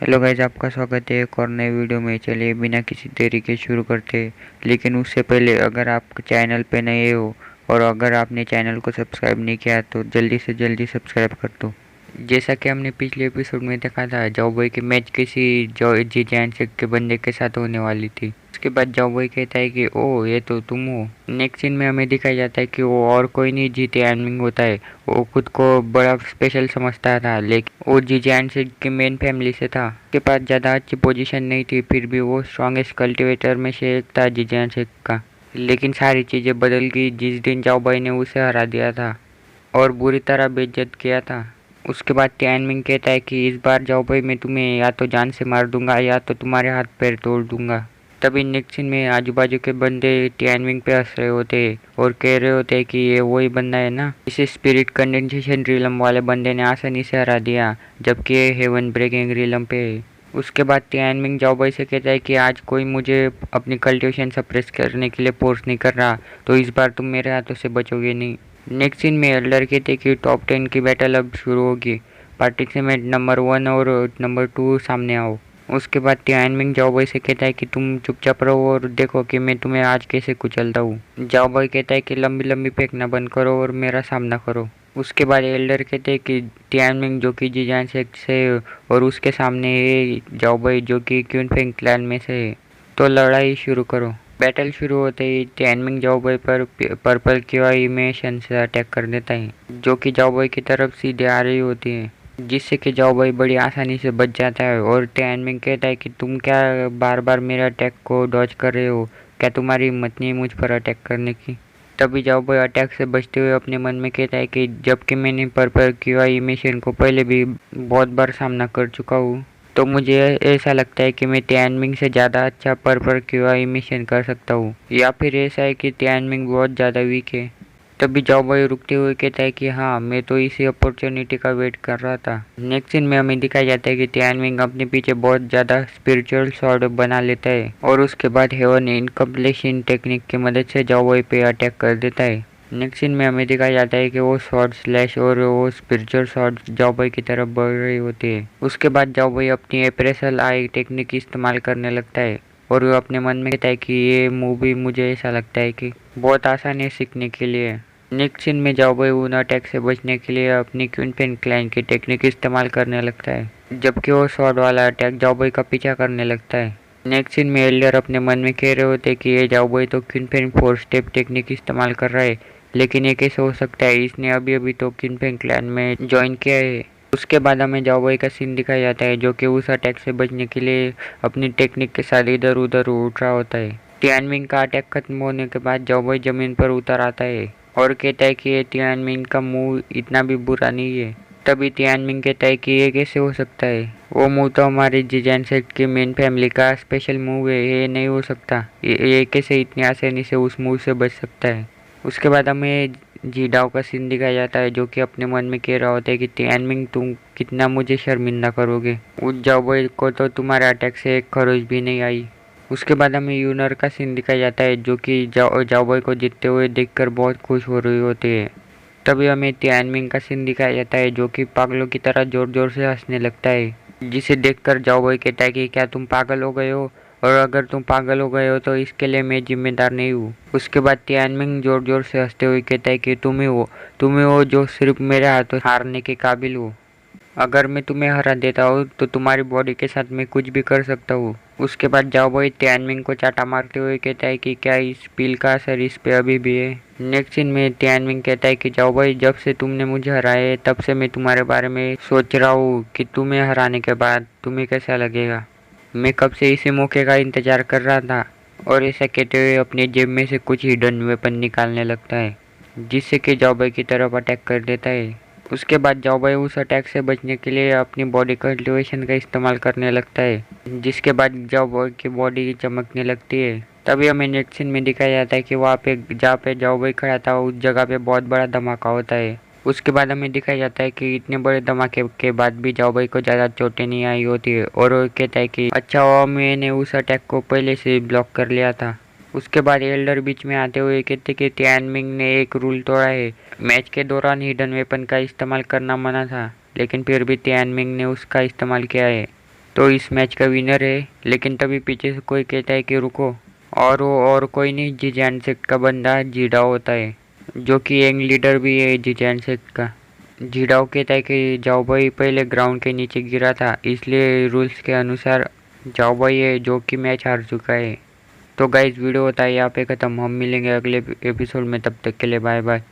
Hello guys, आपका स्वागत है एक और नए वीडियो में। चलिए बिना किसी देरी के शुरू करते हैं। लेकिन उससे पहले अगर आप चैनल पे नए हो और अगर आपने चैनल को सब्सक्राइब नहीं किया तो जल्दी से जल्दी सब्सक्राइब कर दो। जैसा कि हमने पिछले एपिसोड में देखा था, जाओबॉय की मैच किसी जो जी जैनसेक के बंदे के साथ होने वाली थी। उसके बाद जाओबॉय कहता है कि ओ ये तो तुम हो। नेक्स्ट सीन में हमें दिखाया जाता है कि वो और कोई नहीं जी टैनमिंग होता है। वो खुद को बड़ा स्पेशल समझता था, लेकिन वो जी जैनसेक की मेन फैमिली से था। उसके पास ज़्यादा अच्छी पोजीशन नहीं थी, फिर भी वो स्ट्रॉन्गेस्ट कल्टिवेटर में से एक था जी जैनसेक का। लेकिन सारी चीज़ें बदल गई जिस दिन जाओबॉय ने उसे हरा दिया था और बुरी तरह बेइज्जत किया था। उसके बाद टैनमिंग कहता है कि इस बार जाओ भाई, मैं तुम्हें या तो जान से मार दूंगा या तो तुम्हारे हाथ पैर तोड़ दूंगा। तभी नेक्स्ट सीन में आजू बाजू के बंदे टैनमिंग पे हंस रहे होते और कह रहे होते कि ये वही बंदा है ना, इसे स्पिरिट कंडेंसेशन रिलम वाले बंदे ने आसानी से हरा दिया, जबकि ये हेवन ब्रेकिंग रिलम पे है। उसके बाद टैनमिंग जाओबाई से कहता है कि आज कोई मुझे अपनी कल्टिवेशन सप्रेस करने के लिए फोर्स नहीं कर रहा, तो इस बार तुम मेरे हाथों से बचोगे नहीं। नेक्स्ट सीन में एल्डर कहते कि टॉप 10 की बैटल अब शुरू होगी। पार्टिसिपेंट नंबर 1 और नंबर 2 सामने आओ। उसके बाद टाइमिंग जाओबॉय से कहता है कि तुम चुपचाप रहो और देखो कि मैं तुम्हें आज कैसे कुचलता हूँ। जाओबॉय कहता है कि लंबी लंबी फेंकना बंद करो और मेरा सामना करो। उसके बाद एल्डर कहते हैं कि टाइमिंग जो कि जीजान से और उसके सामने है जाओबॉय जो कि क्यूनफेंग क्लैन में से है, तो लड़ाई शुरू करो। बैटल शुरू होते ही टैनमिंग जाओबॉय पर पर्पल क्यूआईमेशन से अटैक कर देता है, जो कि जाओबॉय की तरफ सीधे आ रही होती है, जिससे कि जाओबॉय बड़ी आसानी से बच जाता है। और टैनमिंग कहता है कि तुम क्या बार बार मेरे अटैक को डॉज कर रहे हो, क्या तुम्हारी हिम्मत नहीं मुझ पर अटैक करने की। तभी जाओबॉय अटैक से बचते हुए अपने मन में कहता है कि जबकि मैंने पर्पल क्यूआईमेशन को पहले भी बहुत बार सामना कर चुका हूँ, तो मुझे ऐसा लगता है कि मैं टैनमिंग से ज़्यादा अच्छा पर्पल क्यूआई मिशन कर सकता हूँ, या फिर ऐसा है कि टैनमिंग बहुत ज़्यादा वीक है। तभी जाओबॉय रुकते हुए कहता है कि हाँ, मैं तो इसी अपॉर्चुनिटी का वेट कर रहा था। नेक्स्ट सीन में हमें दिखाया जाता है कि टैनमिंग अपने पीछे बहुत ज़्यादा स्पिरिचुअल स्वॉर्ड बना लेता है और उसके बाद हेवन इनकम्प्लीशन टेक्निक की मदद से जाओबॉय पे अटैक कर देता है। नेक्स्ट सीन में हमें दिखाया जाता है कि वो शॉर्ट स्लैश और वो स्पिरिचुअल शॉर्ट जाओबॉय की तरफ बढ़ रही होती है। उसके बाद जाओबॉय अपनी एप्रेसल आई टेक्निक इस्तेमाल करने लगता है और वो अपने मन में कहता है कि ये मूवी मुझे ऐसा लगता है कि बहुत आसान है सीखने के लिए। नेक्स्ट सीन में जाओबॉय उन अटैक से बचने के लिए अपनी क्विनफेन क्लैन की टेक्निक इस्तेमाल करने लगता है, जबकि वो शॉर्ट वाला अटैक जाओबॉय का पीछा करने लगता है। नेक्स्ट सीन में एल्डर अपने मन में कह रहे होते कि ये जाओबॉय तो क्विनफेन 4 स्टेप टेक्निक इस्तेमाल कर रहा है, लेकिन ये कैसे हो सकता है, इसने अभी अभी तो क्विनफेन क्लैन में ज्वाइन किया है। उसके बाद हमें जाओबॉय का सीन दिखाया जाता है जो कि उस अटैक से बचने के लिए अपनी टेक्निक के साथ इधर उधर उठ रहा होता है। टियानमिंग का अटैक खत्म होने के बाद जाओबॉय जमीन पर उतर आता है और कहता है कि ये टियानमिंग का मुंह इतना भी बुरा नहीं है। तभी टियानमिंग कहता है कि ये कैसे हो सकता है, वो मुंह तो हमारे जिजान सेट की मेन फैमिली का स्पेशल मुंह है, ये नहीं हो सकता, ये कैसे इतनी आसानी से उस मुंह से बच सकता है। उसके बाद हमें जीडाओ का सीन दिखाया जाता है जो कि अपने मन में कह रहा होता है कि टियानमिंग तुम कितना मुझे शर्मिंदा करोगे, उस जाओबॉय को तो तुम्हारे अटैक से एक खरोच भी नहीं आई। उसके बाद हमें यूनर का सीन दिखाया जाता है जो कि जाओबॉय को जीतते हुए देखकर बहुत खुश हो रही होती है। तभी हमें टियानमिंग का सीन दिखाया जाता है जो कि पागलों की तरह जोर जोर से हंसने लगता है, जिसे देखकर जाओबॉय कहता है कि क्या तुम पागल हो गए हो, और अगर तुम पागल हो गए हो तो इसके लिए मैं जिम्मेदार नहीं हूँ। उसके बाद टियानमिंग जोर जोर से हंसते हुए कहता है कि तुम ही हो जो सिर्फ मेरे हाथों हारने के काबिल हो। अगर मैं तुम्हें हरा देता हूँ तो तुम्हारी बॉडी के साथ मैं कुछ भी कर सकता हूँ। उसके बाद जाओबॉय टैनमिंग को चाटा मारते हुए कहता है कि क्या इस पील का असर इस पे अभी भी है। नेक्स्ट सीन में टैनमिंग कहता है कि जाओबॉय, जब से तुमने मुझे हराया है तब से मैं तुम्हारे बारे में सोच रहा हूँ कि तुम्हें हराने के बाद तुम्हें कैसा लगेगा। मैं कब से इसी मौके का इंतजार कर रहा था। और ऐसा कहते हुए अपनी जेब में से कुछ हिडन वेपन निकालने लगता है, जिससे कि जाओबॉय की तरफ अटैक कर देता है। उसके बाद जाओबॉय उस अटैक से बचने के लिए अपनी बॉडी कल्टिवेशन का इस्तेमाल करने लगता है, जिसके बाद जाओबॉय की बॉडी चमकने लगती है। तभी हमें नेक्स्ट सीन में दिखाया जाता है कि वहाँ पे जहाँ पे जाओबॉय खड़ा था उस जगह पे बहुत बड़ा धमाका होता है। उसके बाद हमें दिखाया जाता है कि इतने बड़े धमाके के बाद भी जाओबॉय को ज़्यादा चोटें नहीं आई होती है और वो कहता है कि अच्छा हुआ मैंने उस अटैक को पहले से ब्लॉक कर लिया था। उसके बाद एल्डर बीच में आते हुए कहते कि टैनमिंग ने एक रूल तोड़ा है, मैच के दौरान हिडन वेपन का इस्तेमाल करना मना था, लेकिन फिर भी टैनमिंग ने उसका इस्तेमाल किया है। तो इस मैच का विनर है। लेकिन तभी पीछे से कोई कहता है कि रुको, और वो और कोई नहीं जीजैनसेट का बंदा जीडाओ होता है, जो कि यंग लीडर भी है जीजैनसेट का। जीडाओ कहता है कि जाओ भाई पहले ग्राउंड के नीचे गिरा था, इसलिए रूल्स के अनुसार जाओ भाई है जो कि मैच हार चुका है। तो गाइस वीडियो होता है यहाँ पे ख़त्म। हम मिलेंगे अगले एपिसोड में, तब तक के लिए बाय बाय।